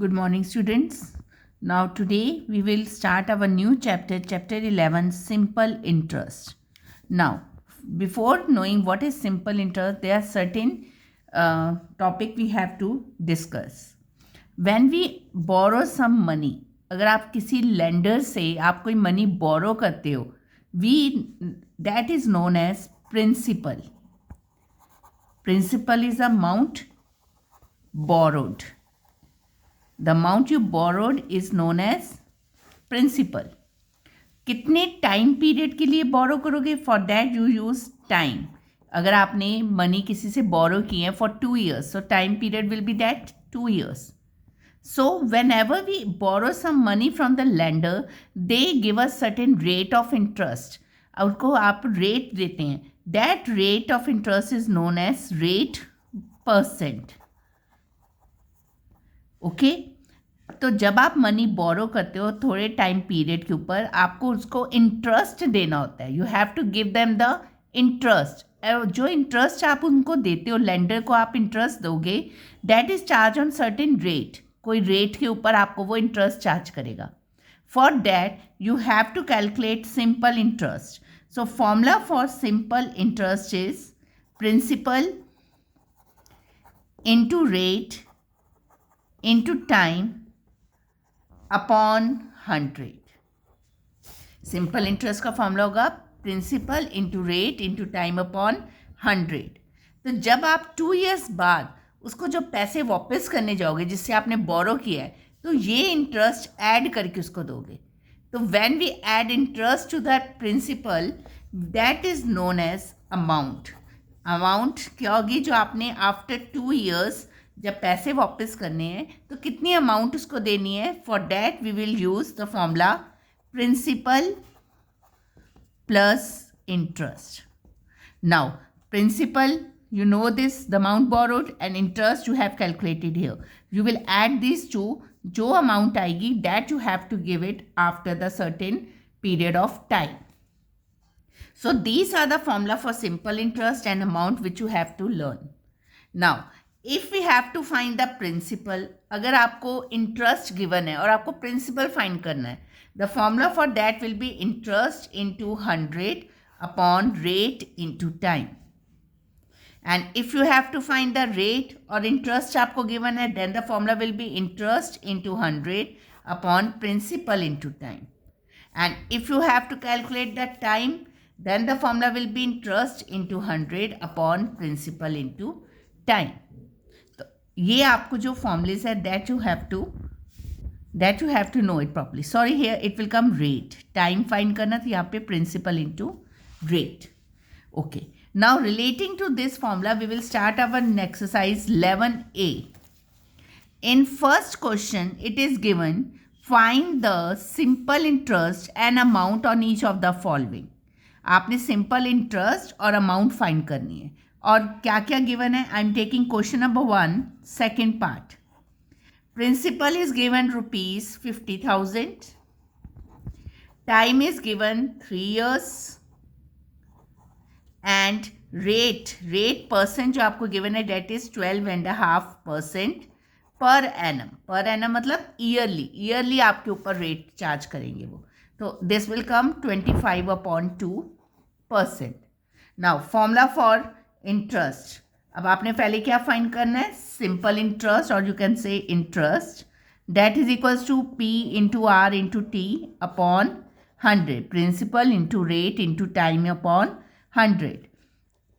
Good morning, students. Now, today we will start our new chapter, chapter 11, Simple Interest. Now, before knowing what is simple interest, there are certain topic we have to discuss. When we borrow some money, अगर आप किसी lender से आप कोई money borrow करते हो, that is known as principal. Principal is the amount borrowed. The amount you borrowed is known as principal. कितने time period के लिए बोरो करोगे? For that you use time. अगर आपने मनी किसी से बोरो की है for 2 years, so time period will be that 2 years. So whenever we borrow some money from the lender, they give us certain rate of interest. उनको आप rate देते हैं. That rate of interest is known as rate %. Okay तो जब आप money borrow करते हो थोड़े टाइम पीरियड के ऊपर, आपको उसको इंटरेस्ट देना होता है. You have to give them the interest. जो इंटरेस्ट आप उनको देते हो, लेंडर को आप इंटरेस्ट दोगे, that is charge on certain rate. कोई रेट के ऊपर आपको वो इंटरेस्ट चार्ज करेगा. For that you have to calculate simple interest. So formula for simple interest is principal into rate into time upon 100. Simple interest का formula होगा principal into rate into time upon 100. तो जब आप 2 years बाद उसको जो पैसे वापस करने जाओगे जिससे आपने बोरो किया है, तो ये इंटरेस्ट ऐड करके उसको दोगे. तो when we add interest to that principal, that is known as amount. Amount क्या होगी? जो आपने आफ्टर 2 years जब पैसे वापस करने हैं तो कितनी अमाउंट उसको देनी है. For that we will use the formula principal plus interest. Now principal, you know this, the amount borrowed, and interest you have calculated here. You will add these two. जो amount आएगी that you have to give it after the certain period of time. So these are the formula for simple interest and amount which you have to learn. Now if we have to find the principal, अगर आपको interest given है और आपको principal find करना है, the formula for that will be interest into 100 upon rate into time. And if you have to find the rate or interest आपको given है, then the formula will be interest into 100 upon principal into time. And if you have to calculate the time, then the formula will be interest into 100 upon principal into time. तो ये आपको जो formulas है that you have to know it properly. Sorry, here it will come rate. Time find करना तो यहाँ पे principal into rate. Okay. Now relating to this formula, we will start our exercise 11A. In first question, it is given, find the simple interest and amount on each of the following. आपने simple interest और amount find करनी है. और क्या क्या given है? I am taking question number 1, second part. Principal is given rupees 50,000. Time is given 3 years. And rate percent जो आपको गिवन है डेट इज 12.5% पर एनम मतलब ईयरली आपके ऊपर रेट चार्ज करेंगे वो. तो this will come 25/2%. Now formula for interest. अब आपने पहले क्या फाइंड करना है? सिंपल इंटरेस्ट, और you can say interest, that is equals to P into R into T upon 100. Principal into rate into time upon 100.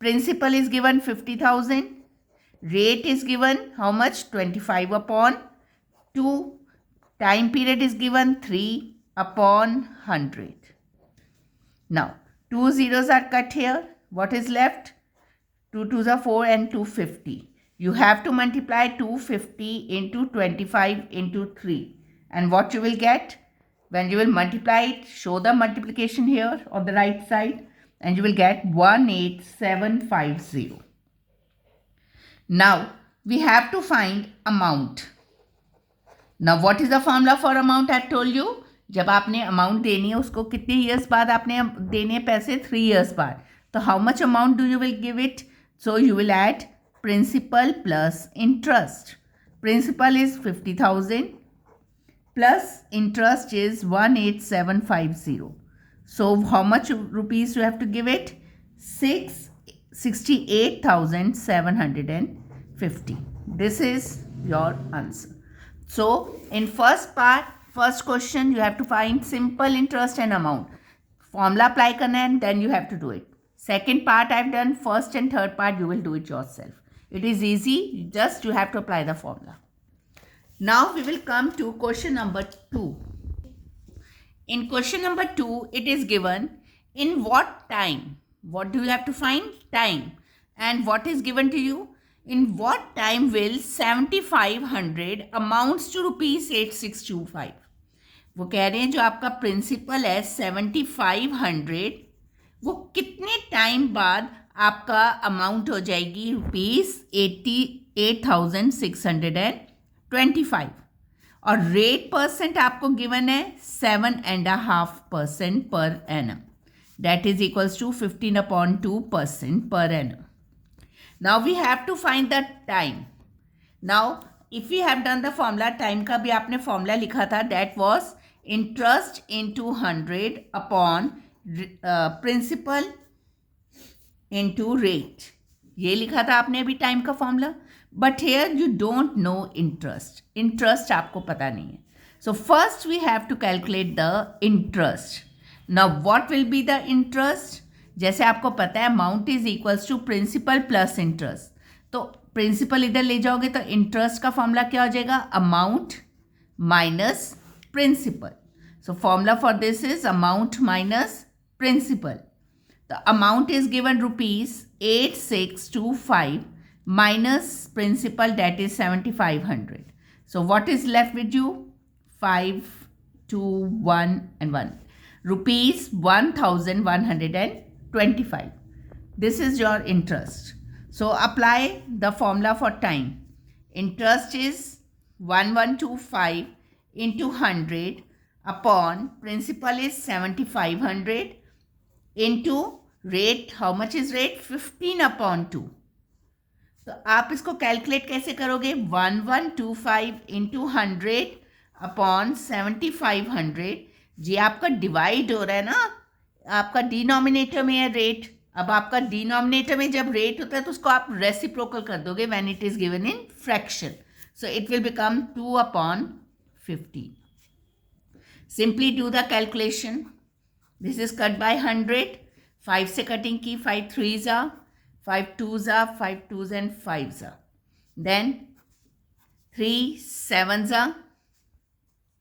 Principal is given 50,000. Rate is given how much? 25/2. Time period is given 3/100. Now 2 zeros are cut here. What is left? 2 2s are 4 and 250. You have to multiply 250 into 25 into 3. And what you will get? When you will multiply it, show the multiplication here on the right side. And you will get 18750. Now we have to find amount. Now what is the formula for amount? I told you, जब आपने amount देनी है उसको कितने years बाद आपने देने हैं पैसे? 3 years बाद. तो how much amount do you will give it? So you will add principal plus interest. Principal is 50,000 plus interest is 18750. So how much rupees you have to give it? 68,750. This is your answer. So in first question, you have to find simple interest and amount. Formula apply करना and then you have to do it. Second part I've done. First and third part you will do it yourself. It is easy. Just you have to apply the formula. Now we will come to question number 2. In question number 2, it is given in what time. What do you have to find? Time. And what is given to you? In what time will 7500 amounts to rupees 8625? वो कह रहे हैं जो आपका principal है 7500, वो कितने time बाद आपका अमाउंट हो जाएगी रुपीस 88,625 और रेट परसेंट आपको गिवन है 7.5% per annum. That is equals to 15/2% per annum. Now we have to find the time. Now if we have done the formula, time का भी आपने formula लिखा था, that was interest into 100 upon principal into rate. ये लिखा था आपने अभी time का formula. But here you don't know interest. Interest आपको पता नहीं है. So first we have to calculate the interest. Now what will be the interest? जैसे आपको पता है amount is equals to principal plus interest. तो प्रिंसिपल इधर ले जाओगे तो इंटरेस्ट का फॉर्मूला क्या हो जाएगा? Amount minus principal. So formula for this is amount minus principal. The amount is given rupees 8625 minus principal, that is 7500. So what is left with you? 5, 2, 1 and 1. Rupees 1125. This is your interest. So apply the formula for time. Interest is 1125 into 100 upon principal is 7500 into rate. How much is rate? 15/2. तो आप इसको calculate कैसे करोगे? 1125 into 100 upon 7500. जी आपका divide हो रहा है ना, आपका डिनोमिनेटर में है रेट. अब आपका डिनोमिनेटर में जब रेट होता है तो उसको आप रेसिप्रोकल कर दोगे when it is given in fraction. So it will become 2/50. Simply do the calculation. This is cut by 100. 5 से कटिंग की. 5 3s are, 5 2s are, 5 2s and 5s are. Then 3 7s are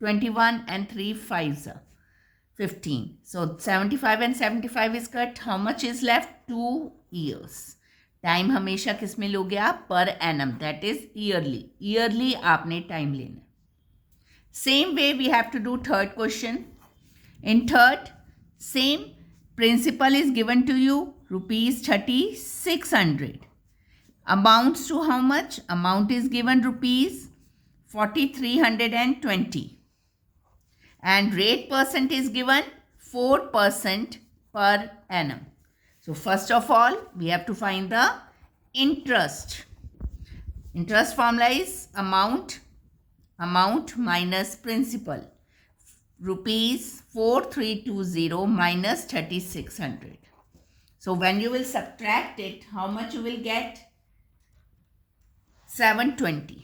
21 and 3 5s are 15. So 75 and 75 is cut. How much is left? 2 years. Time हमेशा किस में लोगे आप? Per annum. That is yearly. Yearly आपने time लेना. Same way we have to do third question. In third same principal is given to you rupees 3600. Amounts to how much? Amount is given rupees 4320 and rate percent is given 4% per annum. So first of all we have to find the interest. Interest formula is amount minus principal. Rupees 4320 minus 3600. So when you will subtract it, how much you will get? 720.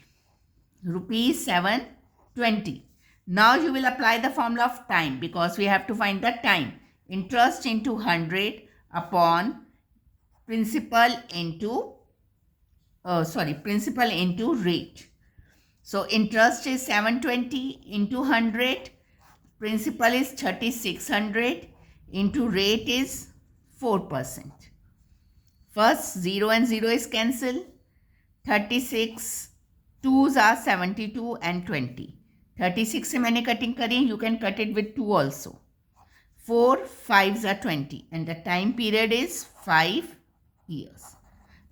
Rupees 720. Now you will apply the formula of time because we have to find the time. Interest into 100 upon principal into rate. So interest is 720 into 100. Principal is 3600 into rate is 4%. First 0 and 0 is cancelled. 36 2s are 72 and 20. 36 से मैंने cutting करी. You can cut it with 2 also. 4 5s are 20 and the time period is 5 years.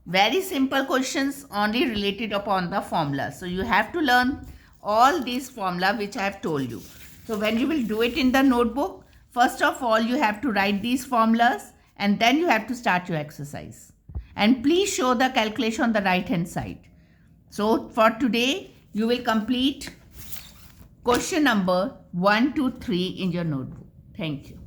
Very simple questions only related upon the formula. So you have to learn all these formula which I have told you. So when you will do it in the notebook, first of all you have to write these formulas and then you have to start your exercise. And please show the calculation on the right hand side. So for today You will complete question number 1 to 3 in your notebook. Thank you.